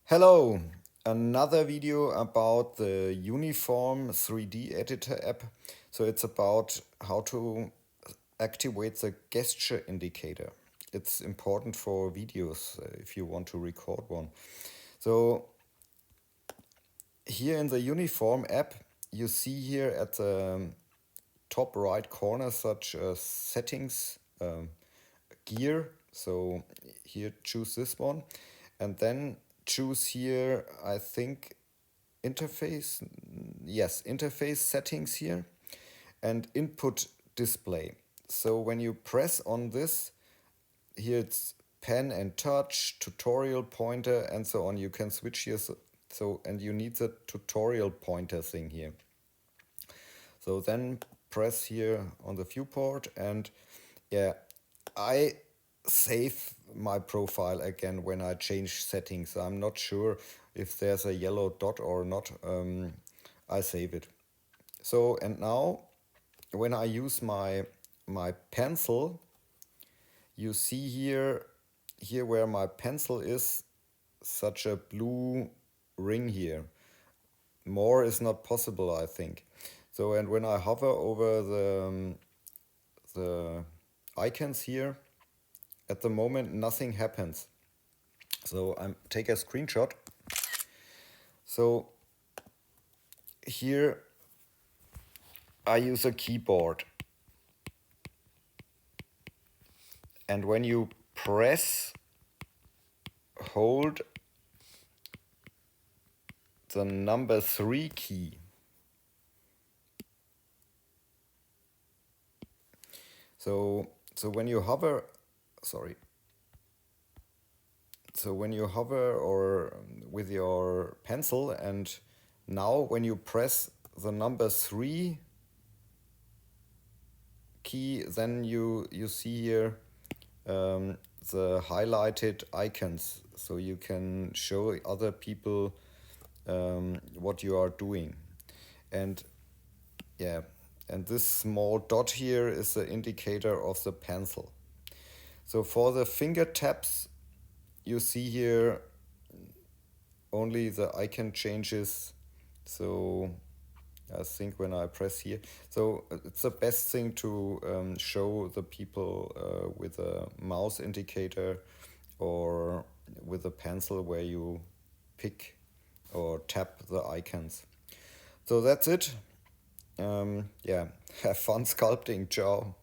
Hello, another video about the Uniform 3D editor app. So it's about how to activate the gesture indicator. It's important for videos if you want to record one. So here in the Uniform app, you see here at the top right corner such settings gear. So here choose this one and then choose here, I think, interface. Yes, interface settings here and input display. So when you press on this, here it's pen and touch, tutorial pointer and so on. You can switch here. So and you need the tutorial pointer thing here. So then press here on the viewport and yeah, I save my profile again when I change settings. I'm not sure if there's a yellow dot or not. I save it. So and now when I use my pencil, you see here where my pencil is such a blue ring here. More is not possible, I think. So and when I hover over the icons here, at the moment nothing happens. So I take a screenshot. So here I use a keyboard. And when you press, hold the number 3 key. So when you hover, sorry. So when you hover or with your pencil and now when you press the number 3 key, then you see here the highlighted icons. So you can show other people what you are doing. And yeah, and this small dot here is the indicator of the pencil. So for the finger taps, you see here only the icon changes. So I think when I press here, so it's the best thing to show the people with a mouse indicator or with a pencil where you pick or tap the icons. So that's it. Yeah, have fun sculpting. Ciao.